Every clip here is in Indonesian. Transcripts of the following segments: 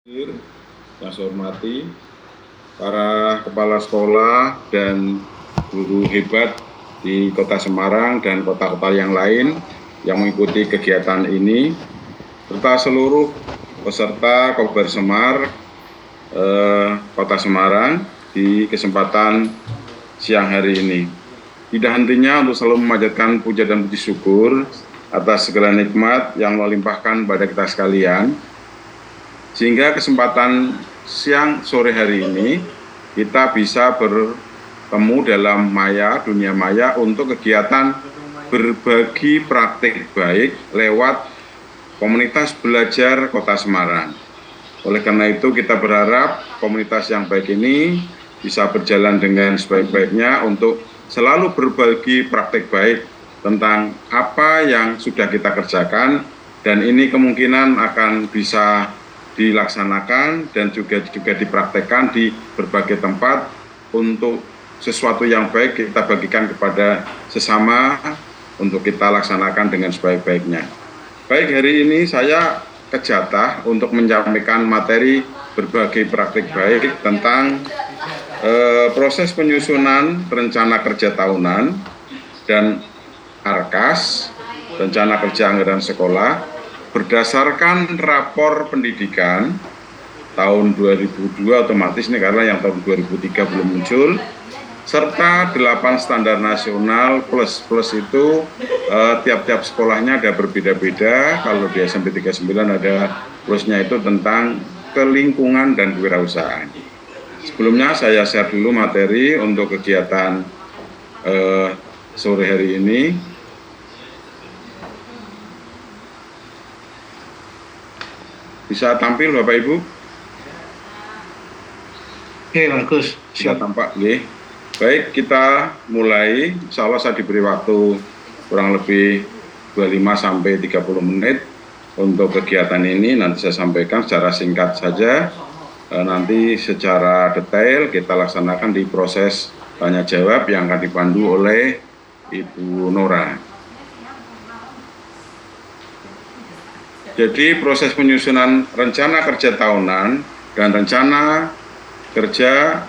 Yang saya hormati para kepala sekolah dan guru hebat di Kota Semarang dan kota-kota yang lain yang mengikuti kegiatan ini, serta seluruh peserta Kobar Semar Kota Semarang di kesempatan siang hari ini. Tidak hentinya untuk selalu memanjatkan puja dan puji syukur atas segala nikmat yang melimpahkan pada kita sekalian, sehingga kesempatan siang sore hari ini kita bisa bertemu dalam dunia maya untuk kegiatan berbagi praktik baik lewat komunitas belajar Kota Semarang. Oleh karena itu kita berharap komunitas yang baik ini bisa berjalan dengan sebaik-baiknya untuk selalu berbagi praktik baik tentang apa yang sudah kita kerjakan, dan ini kemungkinan akan bisa dilaksanakan dan juga dipraktekkan di berbagai tempat untuk sesuatu yang baik kita bagikan kepada sesama untuk kita laksanakan dengan sebaik-baiknya. Baik, hari ini saya kejatah untuk menyampaikan materi berbagai praktik baik tentang proses penyusunan rencana kerja tahunan dan RKAS, rencana kerja anggaran sekolah, berdasarkan rapor pendidikan tahun 2002 otomatis nih, karena yang tahun 2003 belum muncul, serta 8 standar nasional plus itu tiap-tiap sekolahnya ada berbeda-beda. Kalau di SMP 39 ada plusnya itu tentang kelingkungan dan kewirausahaan. Sebelumnya saya share dulu materi untuk kegiatan sore hari ini. Bisa tampil Bapak Ibu? Oke, bagus. Siap tampak, ya. Baik, kita mulai. Insya Allah saya diberi waktu kurang lebih 25 sampai 30 menit untuk kegiatan ini. Nanti saya sampaikan secara singkat saja. Nanti secara detail kita laksanakan di proses tanya jawab yang akan dipandu oleh Ibu Nora. Jadi proses penyusunan rencana kerja tahunan dan rencana kerja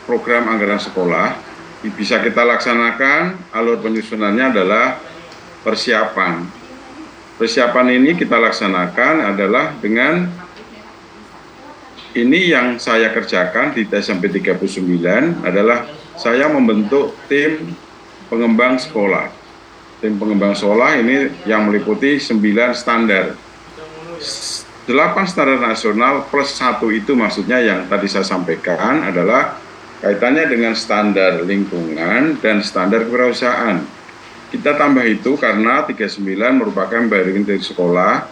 program anggaran sekolah bisa kita laksanakan. Alur penyusunannya adalah persiapan. Persiapan ini kita laksanakan adalah dengan ini yang saya kerjakan di SMP 39 adalah saya membentuk tim pengembang sekolah. Tim pengembang sekolah ini yang meliputi 9 standar. 8 standar nasional plus 1 itu maksudnya yang tadi saya sampaikan adalah kaitannya dengan standar lingkungan dan standar kewirausahaan. Kita tambah itu karena 39 merupakan bagian dari sekolah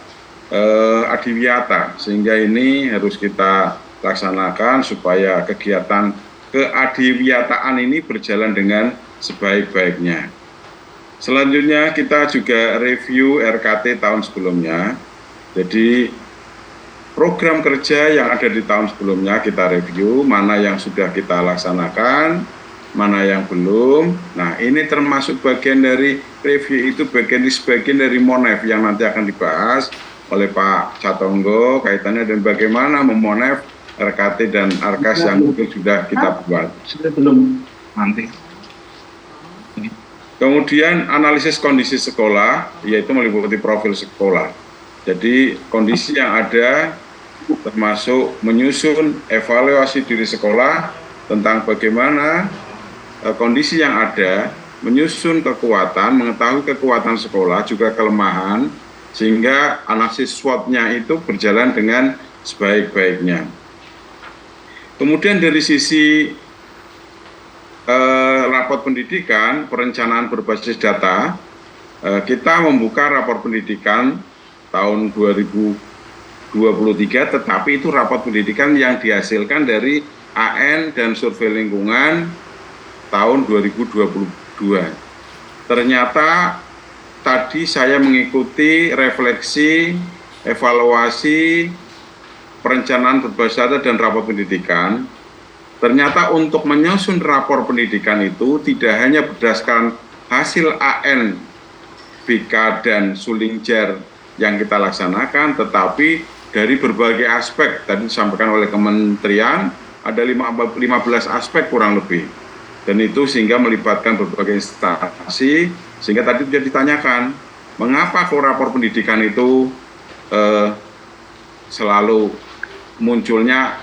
adiwiyata, sehingga ini harus kita laksanakan supaya kegiatan keadiwiyataan ini berjalan dengan sebaik-baiknya. Selanjutnya kita juga review RKT tahun sebelumnya. Jadi program kerja yang ada di tahun sebelumnya kita review, mana yang sudah kita laksanakan, mana yang belum. Nah, ini termasuk bagian dari review itu, sebagian dari MONEF yang nanti akan dibahas oleh Pak Catonggo kaitannya dan bagaimana memonef RKT dan RKAS yang mungkin sudah kita buat. Sudah belum nanti. Kemudian analisis kondisi sekolah, yaitu meliputi profil sekolah. Jadi kondisi yang ada termasuk menyusun evaluasi diri sekolah tentang bagaimana kondisi yang ada, menyusun kekuatan, mengetahui kekuatan sekolah, juga kelemahan, sehingga analisis SWOT-nya itu berjalan dengan sebaik-baiknya. Kemudian dari sisi rapor pendidikan, perencanaan berbasis data, kita membuka rapor pendidikan tahun 2023, tetapi itu rapor pendidikan yang dihasilkan dari AN dan survei lingkungan tahun 2022. Ternyata tadi saya mengikuti refleksi, evaluasi, perencanaan berbasis data dan rapor pendidikan. Ternyata untuk menyusun rapor pendidikan itu tidak hanya berdasarkan hasil AN, BK, dan Sulingjar yang kita laksanakan, tetapi dari berbagai aspek. Tadi disampaikan oleh kementerian, ada 15 aspek kurang lebih. Dan itu sehingga melibatkan berbagai instansi, sehingga tadi sudah ditanyakan, mengapa kok rapor pendidikan itu selalu munculnya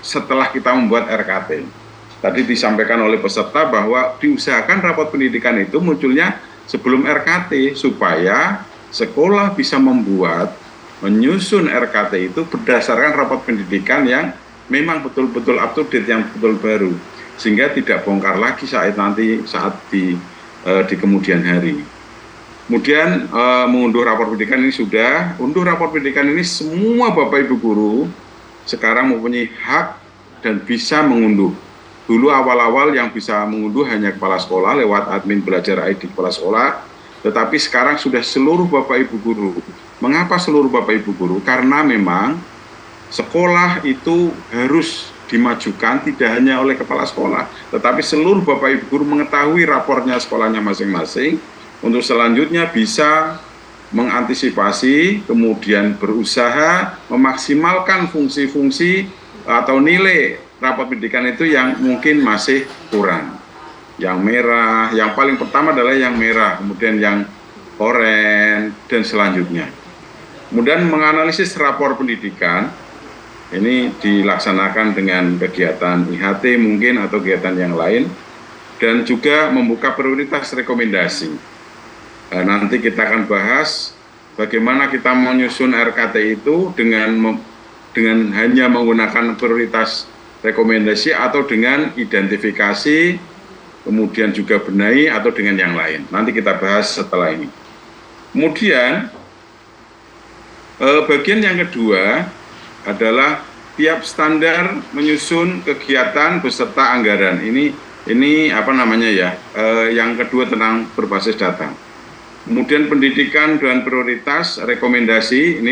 setelah kita membuat RKT. Tadi disampaikan oleh peserta bahwa diusahakan rapor pendidikan itu munculnya sebelum RKT, supaya sekolah bisa menyusun RKT itu berdasarkan rapor pendidikan yang memang betul-betul up to date, yang betul baru, sehingga tidak bongkar lagi saat di kemudian hari. Kemudian mengunduh rapor pendidikan ini sudah, unduh rapor pendidikan ini semua Bapak Ibu guru sekarang mempunyai hak dan bisa mengunduh. Dulu awal-awal yang bisa mengunduh hanya kepala sekolah lewat admin belajar ID kepala sekolah, tetapi sekarang sudah seluruh Bapak Ibu guru. Mengapa seluruh Bapak Ibu guru? Karena memang sekolah itu harus dimajukan tidak hanya oleh kepala sekolah, tetapi seluruh Bapak Ibu guru mengetahui rapornya sekolahnya masing-masing untuk selanjutnya bisa mengantisipasi, kemudian berusaha memaksimalkan fungsi-fungsi atau nilai rapor pendidikan itu yang mungkin masih kurang. Yang merah, yang paling pertama adalah yang merah, kemudian yang oranye, dan selanjutnya. Kemudian menganalisis rapor pendidikan, ini dilaksanakan dengan kegiatan IHT mungkin atau kegiatan yang lain, dan juga membuka prioritas rekomendasi. Nanti kita akan bahas bagaimana kita menyusun RKT itu dengan hanya menggunakan prioritas rekomendasi atau dengan identifikasi, kemudian juga benahi atau dengan yang lain. Nanti kita bahas setelah ini. Kemudian bagian yang kedua adalah tiap standar menyusun kegiatan beserta anggaran. Ini apa namanya ya? Yang kedua tentang berbasis data. Kemudian pendidikan dan prioritas rekomendasi ini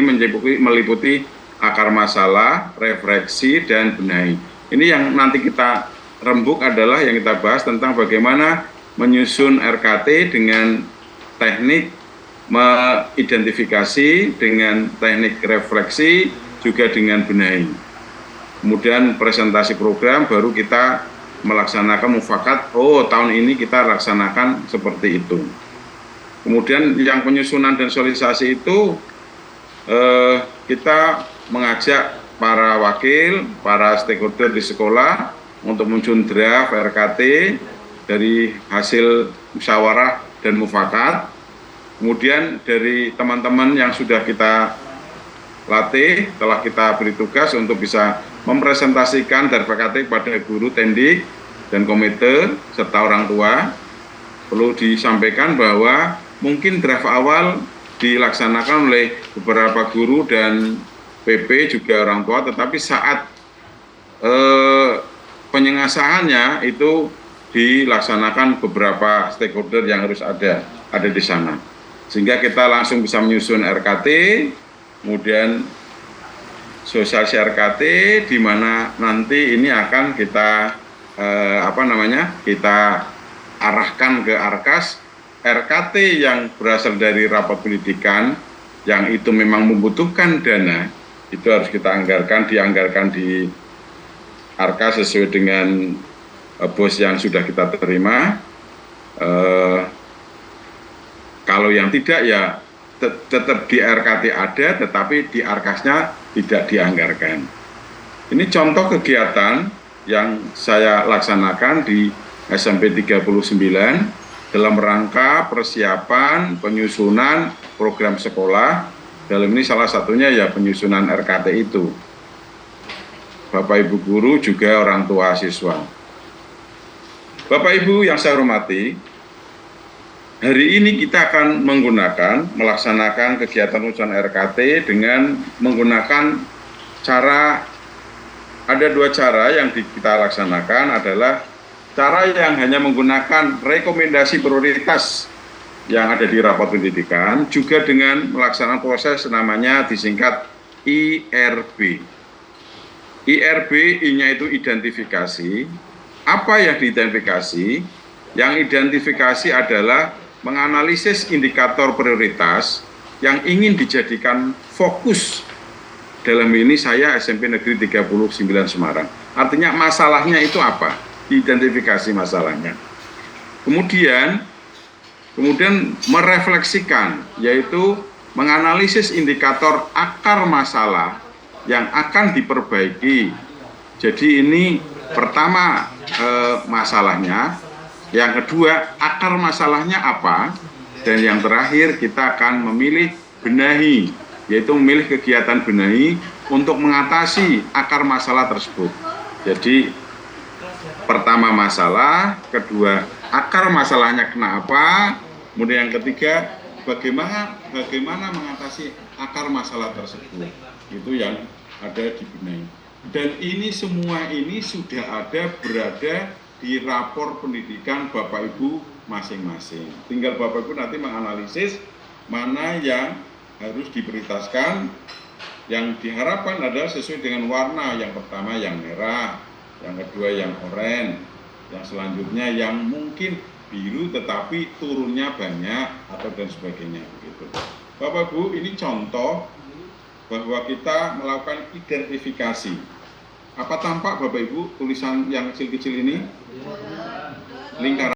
meliputi akar masalah, refleksi, dan benahi. Ini yang nanti kita rembuk adalah yang kita bahas tentang bagaimana menyusun RKT dengan teknik mengidentifikasi, dengan teknik refleksi, juga dengan benahi. Kemudian presentasi program baru kita melaksanakan mufakat, tahun ini kita laksanakan seperti itu. Kemudian yang penyusunan dan sosialisasi itu kita mengajak para wakil, para stakeholder di sekolah untuk menyusun draft RKT dari hasil musyawarah dan mufakat. Kemudian dari teman-teman yang sudah kita latih, telah kita beri tugas untuk bisa mempresentasikan draft RKT kepada guru, tendik, dan komite, serta orang tua. Perlu disampaikan bahwa mungkin draft awal dilaksanakan oleh beberapa guru dan PP juga orang tua, tetapi saat penyengasahannya itu dilaksanakan beberapa stakeholder yang harus ada di sana. Sehingga kita langsung bisa menyusun RKT, kemudian sosialisasi RKT, di mana nanti ini akan kita kita arahkan ke Arkas. RKT yang berasal dari rapat pendidikan yang itu memang membutuhkan dana, itu harus kita dianggarkan di Arkas sesuai dengan bos yang sudah kita terima. Kalau yang tidak ya tetap di RKT ada, tetapi di Arkasnya tidak dianggarkan. Ini contoh kegiatan yang saya laksanakan di SMP 39 dalam rangka persiapan penyusunan program sekolah. Dalam ini salah satunya ya penyusunan RKT itu. Bapak Ibu guru juga orang tua siswa. Bapak Ibu yang saya hormati, hari ini kita akan melaksanakan kegiatan penyusunan RKT dengan menggunakan ada dua cara yang kita laksanakan adalah cara yang hanya menggunakan rekomendasi prioritas yang ada di rapor pendidikan, juga dengan melaksanakan proses namanya disingkat IRB. IRB, I-nya itu identifikasi. Apa yang diidentifikasi? Yang identifikasi adalah menganalisis indikator prioritas yang ingin dijadikan fokus dalam ini saya SMP Negeri 39 Semarang. Artinya masalahnya itu apa? Identifikasi masalahnya. Kemudian merefleksikan, yaitu menganalisis indikator akar masalah yang akan diperbaiki. Jadi ini pertama masalahnya, yang kedua akar masalahnya apa, dan yang terakhir kita akan memilih benahi, yaitu memilih kegiatan benahi untuk mengatasi akar masalah tersebut. Jadi pertama masalah, kedua akar masalahnya kenapa, kemudian yang ketiga bagaimana mengatasi akar masalah tersebut. Itu yang ada di benahi. Dan ini semua ini sudah berada di rapor pendidikan Bapak Ibu masing-masing. Tinggal Bapak Ibu nanti menganalisis mana yang harus diprioritaskan. Yang diharapkan adalah sesuai dengan warna. Yang pertama yang merah, yang kedua yang oranye, yang selanjutnya yang mungkin biru tetapi turunnya banyak atau dan sebagainya begitu. Bapak Ibu, ini contoh bahwa kita melakukan identifikasi. Apa tampak Bapak Ibu tulisan yang kecil-kecil ini? Lingkaran